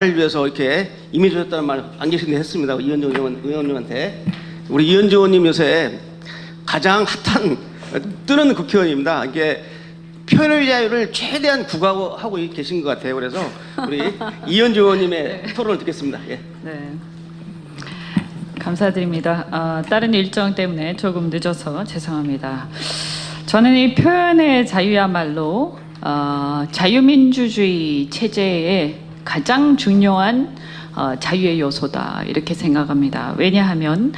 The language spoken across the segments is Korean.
를 위해서 이렇게 임해주셨다는 말 안 계신데 했습니다. 이현주 의원님한테. 우리 이현주 의원님 요새 가장 핫한 뜨는 국회의원입니다. 이게 표현의 자유를 최대한 구가하고 계신 것 같아요. 그래서 우리 이현주 의원님의 토론을 듣겠습니다. 예. 네, 감사드립니다. 다른 일정 때문에 조금 늦어서 죄송합니다. 저는 이 표현의 자유야말로 자유민주주의 체제의 가장 중요한 자유의 요소다 이렇게 생각합니다. 왜냐하면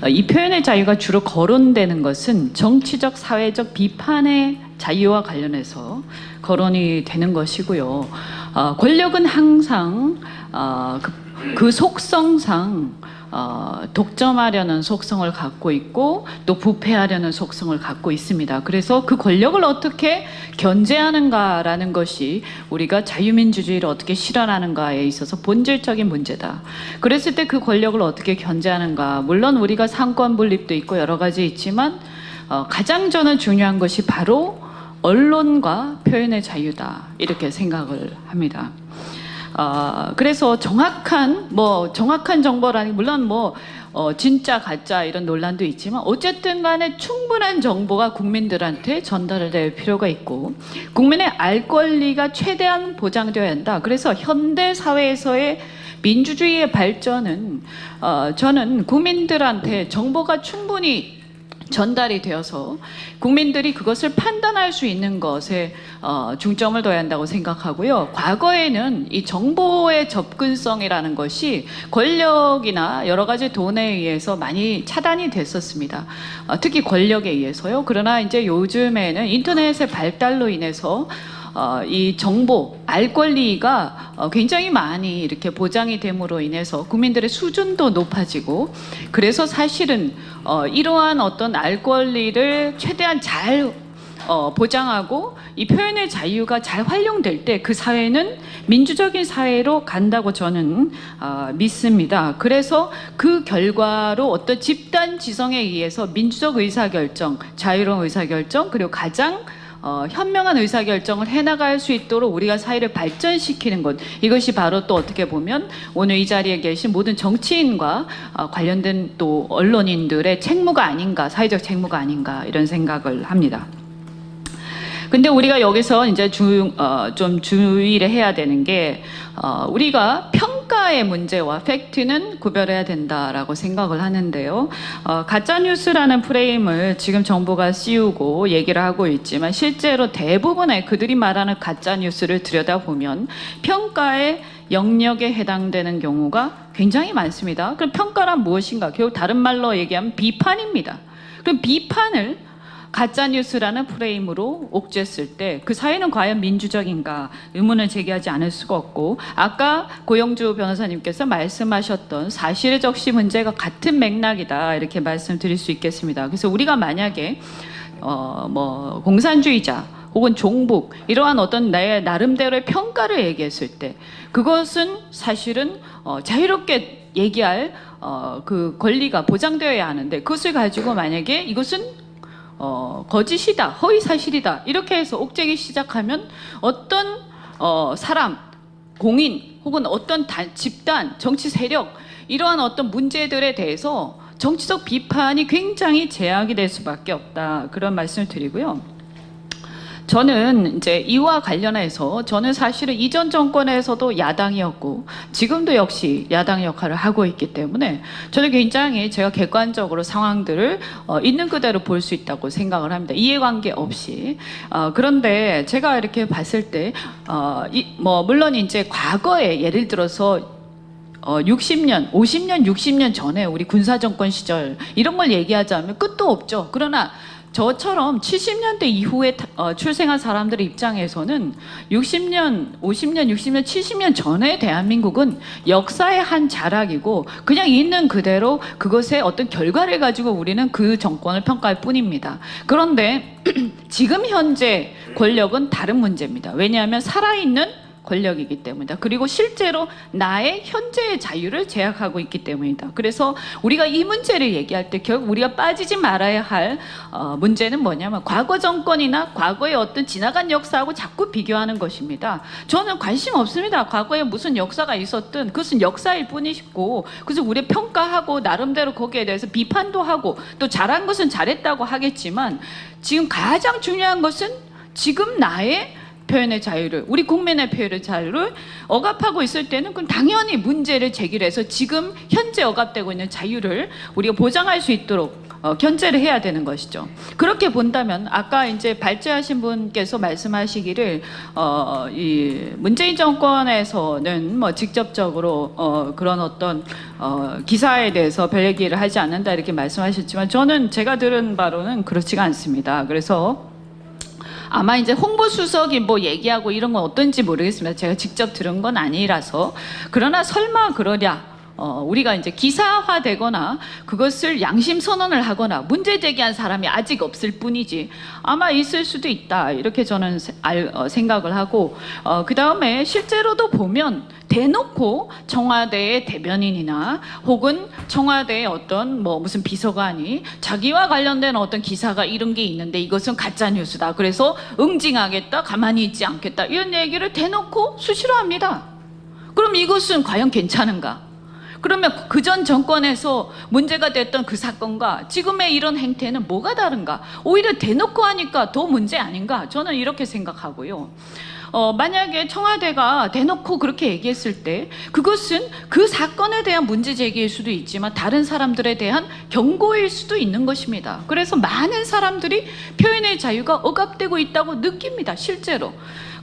이 표현의 자유가 주로 거론되는 것은 정치적, 사회적 비판의 자유와 관련해서 거론이 되는 것이고요. 권력은 항상 그 속성상 독점하려는 속성을 갖고 있고 또 부패하려는 속성을 갖고 있습니다. 그래서 그 권력을 어떻게 견제하는가라는 것이 우리가 자유민주주의를 어떻게 실현하는가에 있어서 본질적인 문제다. 그랬을 때 그 권력을 어떻게 견제하는가, 물론 우리가 상권 분립도 있고 여러 가지 있지만 가장 저는 중요한 것이 바로 언론과 표현의 자유다 이렇게 생각을 합니다. 그래서 정확한 정보라니 물론 진짜 가짜 이런 논란도 있지만 어쨌든 간에 충분한 정보가 국민들한테 전달될 필요가 있고 국민의 알 권리가 최대한 보장되어야 한다. 그래서 현대 사회에서의 민주주의의 발전은 저는 국민들한테 정보가 충분히 전달이 되어서 국민들이 그것을 판단할 수 있는 것에 중점을 둬야 한다고 생각하고요. 과거에는 이 정보의 접근성이라는 것이 권력이나 여러 가지 돈에 의해서 많이 차단이 됐었습니다. 특히 권력에 의해서요. 그러나 이제 요즘에는 인터넷의 발달로 인해서 이 정보, 알 권리가 굉장히 많이 이렇게 보장이 됨으로 인해서 국민들의 수준도 높아지고 그래서 사실은 이러한 어떤 알 권리를 최대한 잘 보장하고 이 표현의 자유가 잘 활용될 때 그 사회는 민주적인 사회로 간다고 저는 믿습니다. 그래서 그 결과로 어떤 집단 지성에 의해서 민주적 의사결정, 자유로운 의사결정 그리고 가장 현명한 의사결정을 해나갈 수 있도록 우리가 사회를 발전시키는 것, 이것이 바로 또 어떻게 보면 오늘 이 자리에 계신 모든 정치인과 관련된 또 언론인들의 책무가 아닌가, 사회적 책무가 아닌가 이런 생각을 합니다. 근데 우리가 여기서 이제 좀 주의를 해야 되는 게 우리가 평가의 문제와 팩트는 구별해야 된다라고 생각을 하는데요. 가짜뉴스라는 프레임을 지금 정부가 씌우고 얘기를 하고 있지만 실제로 대부분의 그들이 말하는 가짜뉴스를 들여다보면 평가의 영역에 해당되는 경우가 굉장히 많습니다. 그럼 평가란 무엇인가? 결국 다른 말로 얘기하면 비판입니다. 그럼 비판을 가짜뉴스라는 프레임으로 옥죄했을 때 그 사회는 과연 민주적인가 의문을 제기하지 않을 수가 없고 아까 고영주 변호사님께서 말씀하셨던 사실의 적시 문제가 같은 맥락이다 이렇게 말씀드릴 수 있겠습니다. 그래서 우리가 만약에 공산주의자 혹은 종북 이러한 어떤 나의 나름대로의 평가를 얘기했을 때 그것은 사실은 자유롭게 얘기할 그 권리가 보장되어야 하는데 그것을 가지고 만약에 이것은 거짓이다, 허위사실이다 이렇게 해서 옥죄기 시작하면 어떤 사람, 공인 혹은 어떤 집단, 정치 세력 이러한 어떤 문제들에 대해서 정치적 비판이 굉장히 제약이 될 수밖에 없다 그런 말씀을 드리고요. 저는 이제 이와 관련해서 저는 사실은 이전 정권에서도 야당이었고 지금도 역시 야당 역할을 하고 있기 때문에 저는 굉장히 제가 객관적으로 상황들을 있는 그대로 볼 수 있다고 생각을 합니다. 이해관계 없이. 그런데 제가 이렇게 봤을 때 물론 이제 과거에 예를 들어서 60년, 50년, 60년 전에 우리 군사정권 시절 이런 걸 얘기하자면 끝도 없죠. 그러나 저처럼 70년대 이후에 출생한 사람들의 입장에서는 60년, 50년, 60년, 70년 전에 대한민국은 역사의 한 자락이고 그냥 있는 그대로 그것의 어떤 결과를 가지고 우리는 그 정권을 평가할 뿐입니다. 그런데 지금 현재 권력은 다른 문제입니다. 왜냐하면 살아있는 권력이기 때문이다. 그리고 실제로 나의 현재의 자유를 제약하고 있기 때문이다. 그래서 우리가 이 문제를 얘기할 때 결국 우리가 빠지지 말아야 할 문제는 뭐냐면 과거 정권이나 과거의 어떤 지나간 역사하고 자꾸 비교하는 것입니다. 저는 관심 없습니다. 과거에 무슨 역사가 있었든 그것은 역사일 뿐이고, 그래서 우리 평가하고 나름대로 거기에 대해서 비판도 하고 또 잘한 것은 잘했다고 하겠지만, 지금 가장 중요한 것은 지금 나의 표현의 자유를, 우리 국민의 표현의 자유를 억압하고 있을 때는 그럼 당연히 문제를 제기해서 지금 현재 억압되고 있는 자유를 우리가 보장할 수 있도록 견제를 해야 되는 것이죠. 그렇게 본다면 아까 이제 발제하신 분께서 말씀하시기를 이 문재인 정권에서는 뭐 직접적으로 그런 어떤 기사에 대해서 별 얘기를 하지 않는다 이렇게 말씀하셨지만, 저는 제가 들은 바로는 그렇지가 않습니다. 그래서 아마 이제 홍보수석이 뭐 얘기하고 이런 건 어떤지 모르겠습니다. 제가 직접 들은 건 아니라서. 그러나 설마 그러냐, 우리가 이제 기사화되거나 그것을 양심 선언을 하거나 문제 제기한 사람이 아직 없을 뿐이지 아마 있을 수도 있다, 이렇게 저는 생각을 하고, 그 다음에 실제로도 보면 대놓고 청와대의 대변인이나 혹은 청와대의 어떤 뭐 무슨 비서관이 자기와 관련된 어떤 기사가 이런 게 있는데 이것은 가짜 뉴스다, 그래서 응징하겠다, 가만히 있지 않겠다, 이런 얘기를 대놓고 수시로 합니다. 그럼 이것은 과연 괜찮은가? 그러면 그전 정권에서 문제가 됐던 그 사건과 지금의 이런 행태는 뭐가 다른가? 오히려 대놓고 하니까 더 문제 아닌가? 저는 이렇게 생각하고요. 만약에 청와대가 대놓고 그렇게 얘기했을 때 그것은 그 사건에 대한 문제 제기일 수도 있지만 다른 사람들에 대한 경고일 수도 있는 것입니다. 그래서 많은 사람들이 표현의 자유가 억압되고 있다고 느낍니다, 실제로.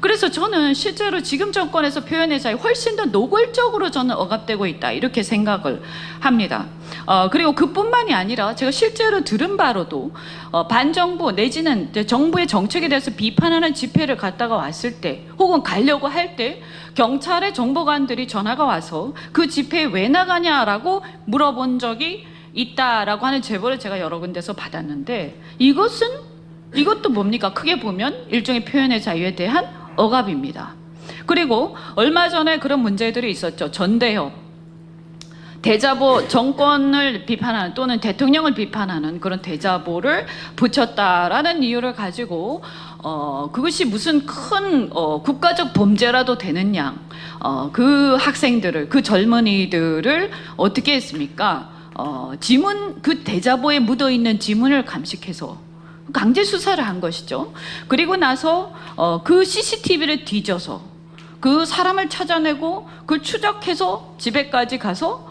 그래서 저는 실제로 지금 정권에서 표현의 자유 훨씬 더 노골적으로 저는 억압되고 있다, 이렇게 생각을 합니다. 그리고 그뿐만이 아니라 제가 실제로 들은 바로도 반정부 내지는 정부의 정책에 대해서 비판하는 집회를 갔다가 왔을 때 혹은 가려고 할 때 경찰의 정보관들이 전화가 와서 그 집회에 왜 나가냐라고 물어본 적이 있다라고 하는 제보를 제가 여러 군데서 받았는데, 이것도 뭡니까? 크게 보면 일종의 표현의 자유에 대한 억압입니다. 그리고 얼마 전에 그런 문제들이 있었죠. 전대협, 대자보, 정권을 비판하는 또는 대통령을 비판하는 그런 대자보를 붙였다라는 이유를 가지고 그것이 무슨 큰 국가적 범죄라도 되는 양, 그 학생들을, 그 젊은이들을 어떻게 했습니까? 지문, 그 대자보에 묻어있는 지문을 감식해서 강제 수사를 한 것이죠. 그리고 나서 그 CCTV를 뒤져서 그 사람을 찾아내고 그걸 추적해서 집에까지 가서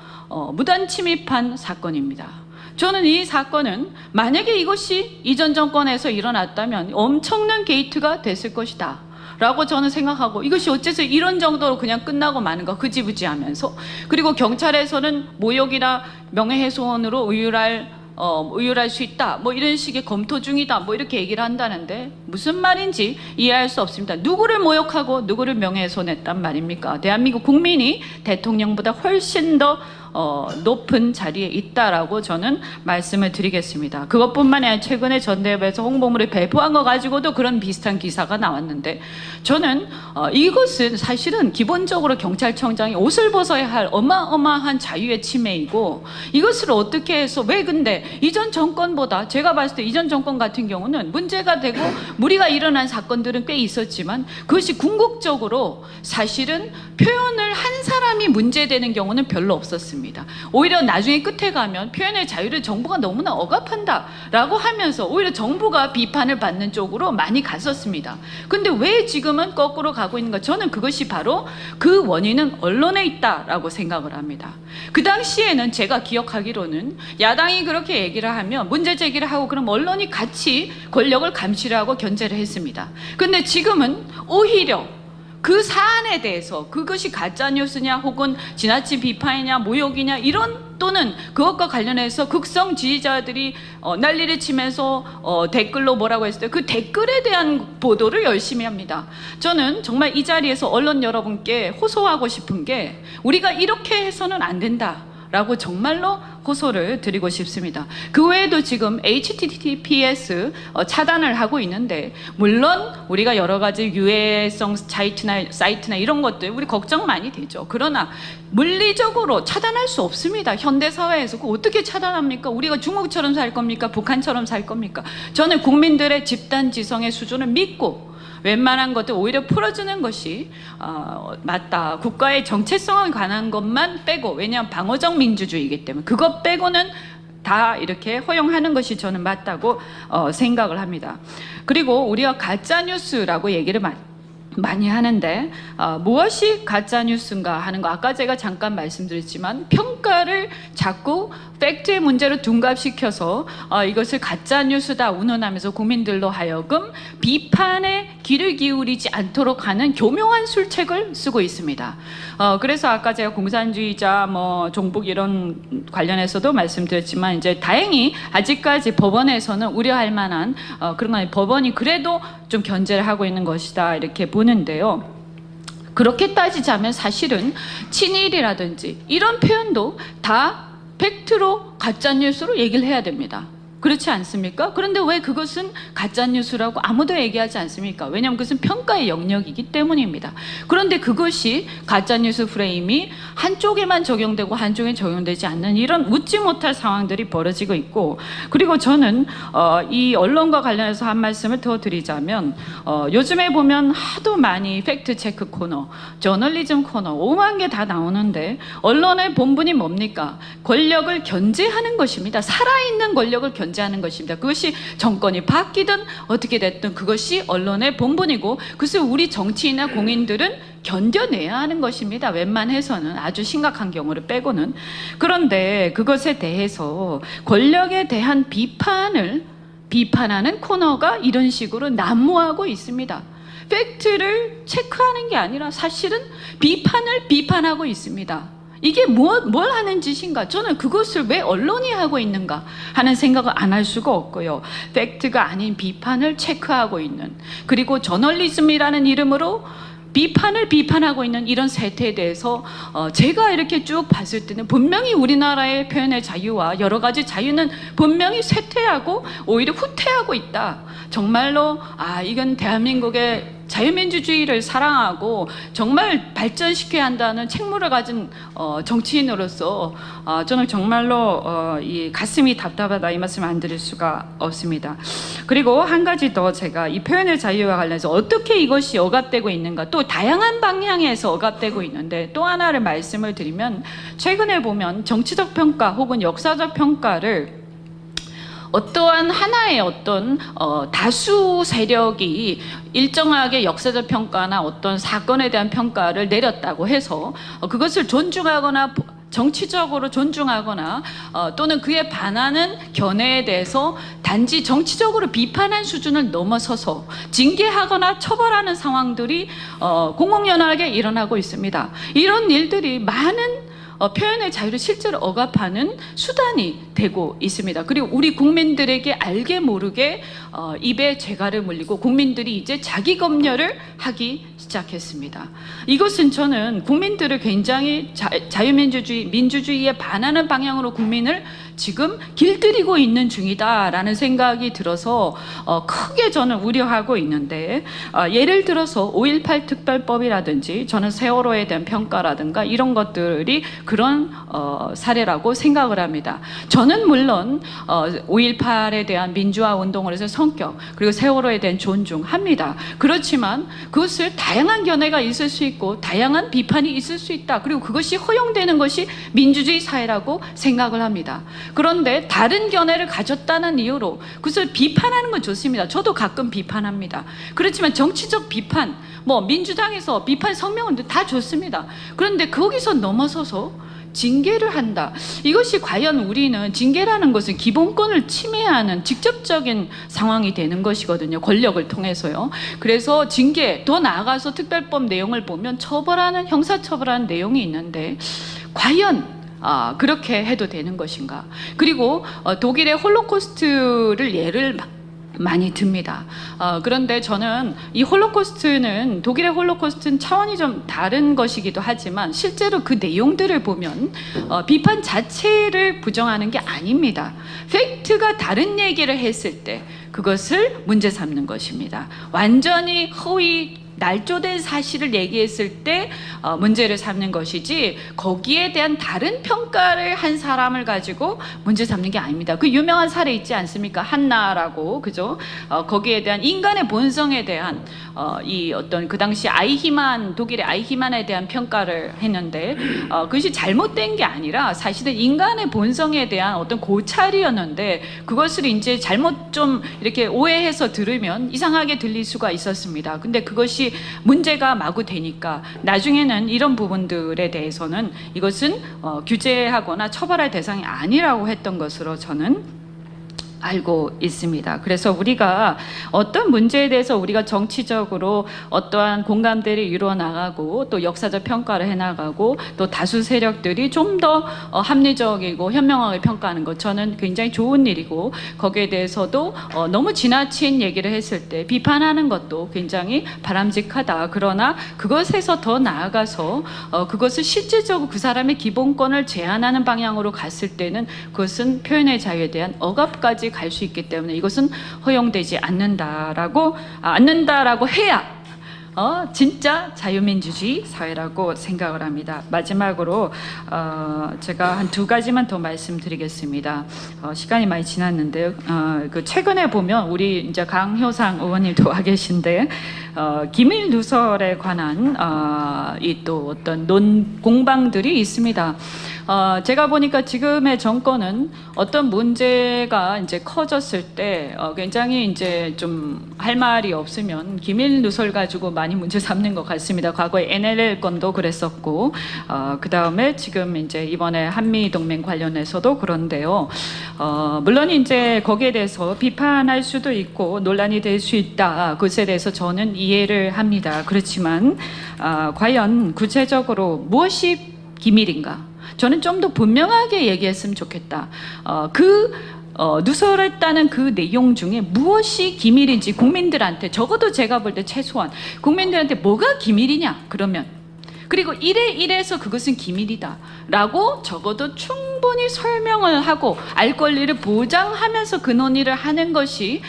무단 침입한 사건입니다. 저는 이 사건은 만약에 이것이 이전 정권에서 일어났다면 엄청난 게이트가 됐을 것이다 라고 저는 생각하고, 이것이 어째서 이런 정도로 그냥 끝나고 마는가 흐지부지하면서, 그리고 경찰에서는 모욕이나 명예훼손으로 의율할 수 있다, 뭐 이런 식의 검토 중이다, 뭐 이렇게 얘기를 한다는데 무슨 말인지 이해할 수 없습니다. 누구를 모욕하고 누구를 명예훼손했단 말입니까? 대한민국 국민이 대통령보다 훨씬 더 높은 자리에 있다라고 저는 말씀을 드리겠습니다. 그것뿐만이 아니라 최근에 전대협에서 홍보물을 배포한 거 가지고도 그런 비슷한 기사가 나왔는데, 저는 이것은 사실은 기본적으로 경찰청장이 옷을 벗어야 할 어마어마한 자유의 침해이고, 이것을 어떻게 해서, 왜 근데 이전 정권보다, 제가 봤을 때 이전 정권 같은 경우는 문제가 되고 무리가 일어난 사건들은 꽤 있었지만 그것이 궁극적으로 사실은 표현을 한 사람이 문제되는 경우는 별로 없었습니다. 오히려 나중에 끝에 가면 표현의 자유를 정부가 너무나 억압한다라고 하면서 오히려 정부가 비판을 받는 쪽으로 많이 갔었습니다. 근데 왜 지금은 거꾸로 가고 있는가? 저는 그것이 바로 그 원인은 언론에 있다라고 생각을 합니다. 그 당시에는 제가 기억하기로는 야당이 그렇게 얘기를 하면 문제 제기를 하고 그럼 언론이 같이 권력을 감시를 하고 견제를 했습니다. 근데 지금은 오히려 그 사안에 대해서 그것이 가짜뉴스냐 혹은 지나친 비판이냐 모욕이냐 이런, 또는 그것과 관련해서 극성 지지자들이 난리를 치면서 댓글로 뭐라고 했을 때 그 댓글에 대한 보도를 열심히 합니다. 저는 정말 이 자리에서 언론 여러분께 호소하고 싶은 게, 우리가 이렇게 해서는 안 된다 라고 정말로 호소를 드리고 싶습니다. 그 외에도 지금 HTTPS 차단을 하고 있는데, 물론 우리가 여러 가지 유해성 사이트나 이런 것들 우리 걱정 많이 되죠. 그러나 물리적으로 차단할 수 없습니다. 현대사회에서 그거 어떻게 차단합니까? 우리가 중국처럼 살 겁니까? 북한처럼 살 겁니까? 저는 국민들의 집단지성의 수준을 믿고 웬만한 것들 오히려 풀어주는 것이 맞다. 국가의 정체성에 관한 것만 빼고, 왜냐하면 방어적 민주주의이기 때문에 그것 빼고는 다 이렇게 허용하는 것이 저는 맞다고 생각을 합니다. 그리고 우리가 가짜뉴스라고 얘기를 많이 하는데, 무엇이 가짜뉴스인가 하는 거, 아까 제가 잠깐 말씀드렸지만 평가를 자꾸 팩트의 문제로 둔갑시켜서 이것을 가짜뉴스다 운운하면서 국민들로 하여금 비판에 귀를 기울이지 않도록 하는 교묘한 술책을 쓰고 있습니다. 그래서 아까 제가 공산주의자 종북 이런 관련해서도 말씀드렸지만, 이제 다행히 아직까지 법원에서는 우려할 만한 그런 건 법원이 그래도 좀 견제를 하고 있는 것이다 이렇게 보는데요. 그렇게 따지자면 사실은 친일이라든지 이런 표현도 다 팩트로 가짜뉴스로 얘기를 해야 됩니다. 그렇지 않습니까? 그런데 왜 그것은 가짜뉴스라고 아무도 얘기하지 않습니까? 왜냐하면 그것은 평가의 영역이기 때문입니다. 그런데 그것이 가짜뉴스 프레임이 한쪽에만 적용되고 한쪽에 적용되지 않는 이런 웃지 못할 상황들이 벌어지고 있고, 그리고 저는 이 언론과 관련해서 한 말씀을 더 드리자면, 요즘에 보면 하도 많이 팩트체크 코너, 저널리즘 코너 오만 개 다 나오는데, 언론의 본분이 뭡니까? 권력을 견제하는 것입니다. 살아있는 권력을 견제하는 것입니다. 그것이 정권이 바뀌든 어떻게 됐든 그것이 언론의 본분이고, 그것을 우리 정치인이나 공인들은 견뎌내야 하는 것입니다. 웬만해서는, 아주 심각한 경우를 빼고는. 그런데 그것에 대해서 권력에 대한 비판하는 코너가 이런 식으로 난무하고 있습니다. 팩트를 체크하는 게 아니라 사실은 비판을 비판하고 있습니다. 이게 뭘 하는 짓인가? 저는 그것을 왜 언론이 하고 있는가 하는 생각을 안 할 수가 없고요. 팩트가 아닌 비판을 체크하고 있는, 그리고 저널리즘이라는 이름으로 비판을 비판하고 있는 이런 세태에 대해서 제가 이렇게 쭉 봤을 때는 분명히 우리나라의 표현의 자유와 여러 가지 자유는 분명히 쇠퇴하고 오히려 후퇴하고 있다. 정말로 이건 대한민국의 자유민주주의를 사랑하고 정말 발전시켜야 한다는 책무를 가진 정치인으로서 저는 정말로 이 가슴이 답답하다 이 말씀 안 드릴 수가 없습니다. 그리고 한 가지 더, 제가 이 표현의 자유와 관련해서 어떻게 이것이 억압되고 있는가, 또 다양한 방향에서 억압되고 있는데, 또 하나를 말씀을 드리면, 최근에 보면 정치적 평가 혹은 역사적 평가를 어떠한 하나의 어떤 다수 세력이 일정하게 역사적 평가나 어떤 사건에 대한 평가를 내렸다고 해서 그것을 존중하거나 정치적으로 존중하거나 또는 그에 반하는 견해에 대해서 단지 정치적으로 비판한 수준을 넘어서서 징계하거나 처벌하는 상황들이 공공연하게 일어나고 있습니다. 이런 일들이 많은 표현의 자유를 실제로 억압하는 수단이 되고 있습니다. 그리고 우리 국민들에게 알게 모르게 입에 재갈을 물리고 국민들이 이제 자기 검열을 하기 시작했습니다. 이것은 저는 국민들을 굉장히 자유민주주의, 민주주의에 반하는 방향으로 국민을 지금 길들이고 있는 중이다라는 생각이 들어서 크게 저는 우려하고 있는데, 예를 들어서 5.18 특별법이라든지 저는 세월호에 대한 평가라든가 이런 것들이 그런 사례라고 생각을 합니다. 저는 물론 5.18에 대한 민주화 운동을 해서 성격, 그리고 세월호에 대한 존중합니다. 그렇지만 그것을 다양한 견해가 있을 수 있고 다양한 비판이 있을 수 있다. 그리고 그것이 허용되는 것이 민주주의 사회라고 생각을 합니다. 그런데 다른 견해를 가졌다는 이유로 그것을 비판하는 건 좋습니다. 저도 가끔 비판합니다. 그렇지만 정치적 비판, 민주당에서 비판 성명은 다 좋습니다. 그런데 거기서 넘어서서 징계를 한다. 이것이 과연 우리는, 징계라는 것은 기본권을 침해하는 직접적인 상황이 되는 것이거든요. 권력을 통해서요. 그래서 징계, 더 나아가서 특별법 내용을 보면 처벌하는, 형사처벌하는 내용이 있는데 과연 그렇게 해도 되는 것인가? 그리고 독일의 홀로코스트를 예를 많이 듭니다. 그런데 저는 이 홀로코스트는 독일의 홀로코스트는 차원이 좀 다른 것이기도 하지만 실제로 그 내용들을 보면 비판 자체를 부정하는 게 아닙니다. 팩트가 다른 얘기를 했을 때 그것을 문제 삼는 것입니다. 완전히 허위 날조된 사실을 얘기했을 때 문제를 삼는 것이지 거기에 대한 다른 평가를 한 사람을 가지고 문제 삼는 게 아닙니다. 그 유명한 사례 있지 않습니까? 한나라고, 그죠? 거기에 대한 인간의 본성에 대한 이 어떤 그 당시 아이히만, 독일의 아이히만에 대한 평가를 했는데 그것이 잘못된 게 아니라 사실은 인간의 본성에 대한 어떤 고찰이었는데 그것을 이제 잘못 좀 이렇게 오해해서 들으면 이상하게 들릴 수가 있었습니다. 근데 그것이 문제가 마구 되니까 나중에는 이런 부분들에 대해서는 이것은 규제하거나 처벌할 대상이 아니라고 했던 것으로 저는 알고 있습니다. 그래서 우리가 어떤 문제에 대해서 우리가 정치적으로 어떠한 공감대를 이루어 나가고 또 역사적 평가를 해 나가고 또 다수 세력들이 좀 더 합리적이고 현명하게 평가하는 것 저는 굉장히 좋은 일이고 거기에 대해서도 너무 지나친 얘기를 했을 때 비판하는 것도 굉장히 바람직하다. 그러나 그것에서 더 나아가서 그것을 실질적으로 그 사람의 기본권을 제한하는 방향으로 갔을 때는 그것은 표현의 자유에 대한 억압까지 갈 수 있기 때문에 이것은 허용되지 않는다라고 해야 진짜 자유민주주의 사회라고 생각을 합니다. 마지막으로 제가 한 두 가지만 더 말씀드리겠습니다. 시간이 많이 지났는데요. 그 최근에 보면 우리 이제 강효상 의원님도 와 계신데 기밀 누설에 관한 이 또 어떤 공방들이 있습니다. 제가 보니까 지금의 정권은 어떤 문제가 이제 커졌을 때 굉장히 이제 좀 할 말이 없으면 기밀 누설 가지고 많이 문제 삼는 것 같습니다. 과거에 NLL 건도 그랬었고, 그 다음에 지금 이제 이번에 한미 동맹 관련해서도 그런데요. 물론 이제 거기에 대해서 비판할 수도 있고 논란이 될 수 있다. 그것에 대해서 저는 이해를 합니다. 그렇지만 과연 구체적으로 무엇이 기밀인가? 저는 좀 더 분명하게 얘기했으면 좋겠다. 누설했다는 그 내용 중에 무엇이 기밀인지 국민들한테 적어도 제가 볼 때 최소한 국민들한테 뭐가 기밀이냐 그러면 그리고 이래서 그것은 기밀이다 라고 적어도 충분히 설명을 하고 알 권리를 보장하면서 그 논의를 하는 것이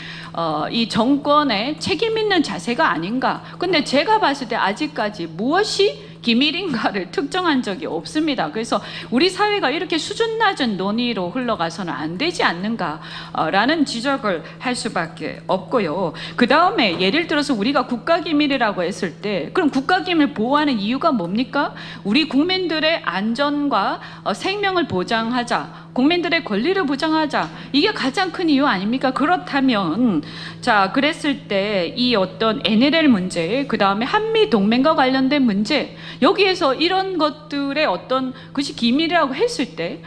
이 정권의 책임 있는 자세가 아닌가. 근데 제가 봤을 때 아직까지 무엇이 기밀인가를 특정한 적이 없습니다. 그래서 우리 사회가 이렇게 수준 낮은 논의로 흘러가서는 안 되지 않는가라는 지적을 할 수밖에 없고요. 그 다음에 예를 들어서 우리가 국가기밀이라고 했을 때 그럼 국가기밀 보호하는 이유가 뭡니까? 우리 국민들의 안전과 생명을 보장하자. 국민들의 권리를 보장하자. 이게 가장 큰 이유 아닙니까? 그렇다면 자 그랬을 때 이 어떤 NLL 문제 그 다음에 한미 동맹과 관련된 문제 여기에서 이런 것들의 어떤 것이 기밀이라고 했을 때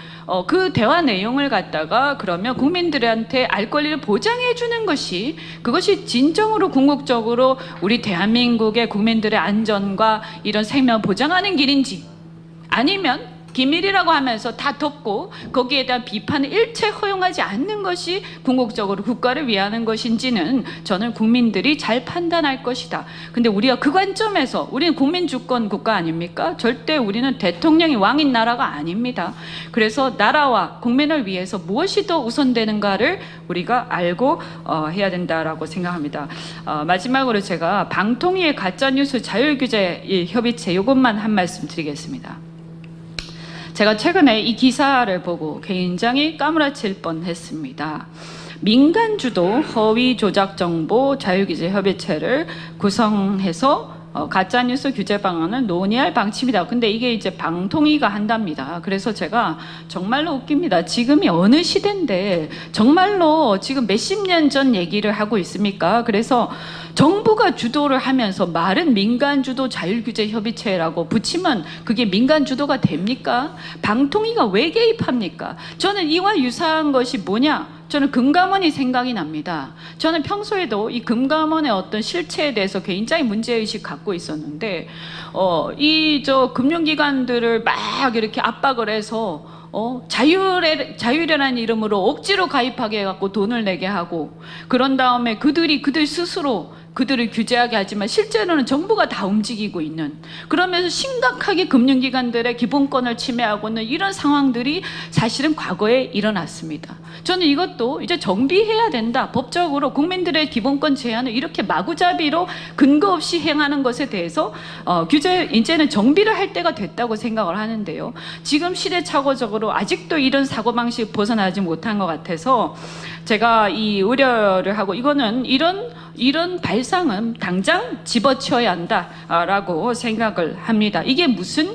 그 대화 내용을 갖다가 그러면 국민들한테 알 권리를 보장해 주는 것이 그것이 진정으로 궁극적으로 우리 대한민국의 국민들의 안전과 이런 생명을 보장하는 길인지 아니면 기밀이라고 하면서 다 덮고 거기에 대한 비판을 일체 허용하지 않는 것이 궁극적으로 국가를 위하는 것인지는 저는 국민들이 잘 판단할 것이다. 근데 우리가 그 관점에서 우리는 국민주권 국가 아닙니까? 절대 우리는 대통령이 왕인 나라가 아닙니다. 그래서 나라와 국민을 위해서 무엇이 더 우선되는가를 우리가 알고 해야 된다라고 생각합니다. 마지막으로 제가 방통위의 가짜뉴스 자율규제 협의체 이것만 한 말씀 드리겠습니다. 제가 최근에 이 기사를 보고 굉장히 까무라칠 뻔했습니다. 민간 주도 허위 조작 정보 자율규제 협의체를 구성해서 가짜뉴스 규제 방안을 논의할 방침이다. 근데 이게 이제 방통위가 한답니다. 그래서 제가 정말로 웃깁니다. 지금이 어느 시대인데 정말로 지금 몇십 년 전 얘기를 하고 있습니까? 그래서 정부가 주도를 하면서 말은 민간 주도 자율규제 협의체라고 붙이면 그게 민간 주도가 됩니까? 방통위가 왜 개입합니까? 저는 이와 유사한 것이 뭐냐? 저는 금감원이 생각이 납니다. 저는 평소에도 이 금감원의 어떤 실체에 대해서 굉장히 문제의식 갖고 있었는데, 금융기관들을 막 이렇게 압박을 해서 자율이라는 이름으로 억지로 가입하게 해갖고 돈을 내게 하고, 그런 다음에 그들 스스로 그들을 규제하게 하지만 실제로는 정부가 다 움직이고 있는, 그러면서 심각하게 금융기관들의 기본권을 침해하고 있는 이런 상황들이 사실은 과거에 일어났습니다. 저는 이것도 이제 정비해야 된다. 법적으로 국민들의 기본권 제한을 이렇게 마구잡이로 근거 없이 행하는 것에 대해서 규제, 이제는 정비를 할 때가 됐다고 생각을 하는데요. 지금 시대착오적으로 아직도 이런 사고방식 벗어나지 못한 것 같아서 제가 이 우려를 하고, 이거는 이런 발상은 당장 집어치워야 한다라고 생각을 합니다. 이게 무슨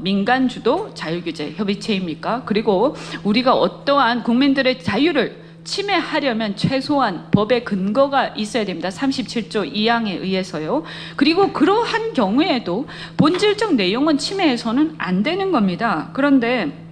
민간주도 자유규제 협의체입니까? 그리고 우리가 어떠한 국민들의 자유를 침해하려면 최소한 법의 근거가 있어야 됩니다. 37조 2항에 의해서요. 그리고 그러한 경우에도 본질적 내용은 침해해서는 안 되는 겁니다. 그런데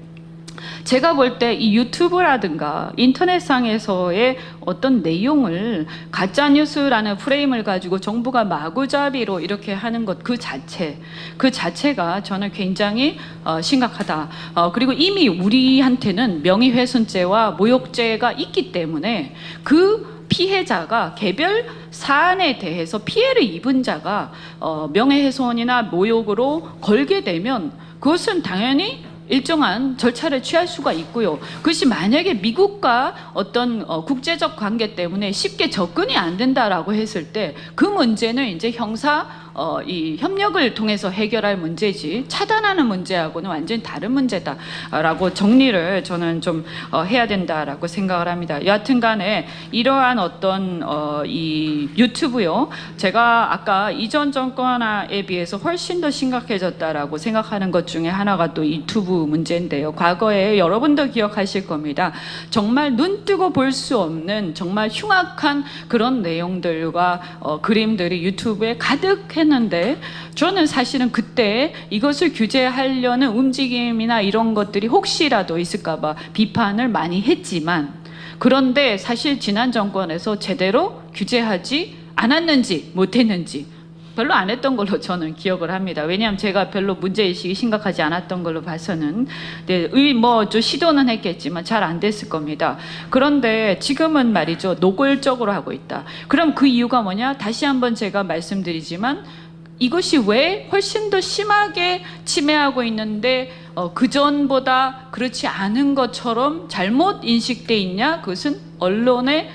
제가 볼 때 이 유튜브라든가 인터넷상에서의 어떤 내용을 가짜뉴스라는 프레임을 가지고 정부가 마구잡이로 이렇게 하는 것 그 자체가 저는 굉장히 심각하다. 그리고 이미 우리한테는 명예훼손죄와 모욕죄가 있기 때문에 그 피해자가 개별 사안에 대해서 피해를 입은 자가 명예훼손이나 모욕으로 걸게 되면 그것은 당연히 일정한 절차를 취할 수가 있고요. 그것이 만약에 미국과 어떤 국제적 관계 때문에 쉽게 접근이 안 된다라고 했을 때 그 문제는 이제 이 협력을 통해서 해결할 문제지, 차단하는 문제하고는 완전히 다른 문제다라고 정리를 저는 좀 해야 된다라고 생각을 합니다. 여하튼간에 이러한 어떤 이 유튜브요, 제가 아까 이전 정권에 비해서 훨씬 더 심각해졌다라고 생각하는 것 중에 하나가 또 유튜브 문제인데요. 과거에 여러분도 기억하실 겁니다. 정말 눈 뜨고 볼 수 없는 정말 흉악한 그런 내용들과 그림들이 유튜브에 가득했는데, 저는 사실은 그때 이것을 규제하려는 움직임이나 이런 것들이 혹시라도 있을까봐 비판을 많이 했지만, 그런데 사실 지난 정권에서 제대로 규제하지 않았는지 못했는지 별로 안 했던 걸로 저는 기억을 합니다. 왜냐하면 제가 별로 문제의식이 심각하지 않았던 걸로 봐서는, 좀 시도는 했겠지만 잘 안 됐을 겁니다. 그런데 지금은 말이죠, 노골적으로 하고 있다. 그럼 그 이유가 뭐냐? 다시 한번 제가 말씀드리지만 이것이 왜 훨씬 더 심하게 침해하고 있는데 그전보다 그렇지 않은 것처럼 잘못 인식돼 있냐? 그것은 언론의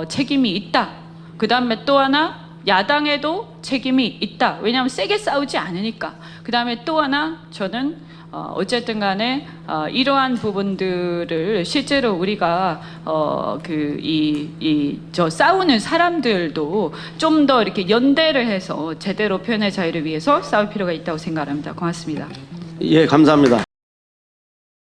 책임이 있다. 그 다음에 또 하나, 야당에도 책임이 있다. 왜냐하면 세게 싸우지 않으니까. 그 다음에 또 하나, 저는 어쨌든 간에 이러한 부분들을 실제로 우리가 싸우는 사람들도 좀 더 이렇게 연대를 해서 제대로 표현의 자유를 위해서 싸울 필요가 있다고 생각합니다. 고맙습니다. 예, 감사합니다.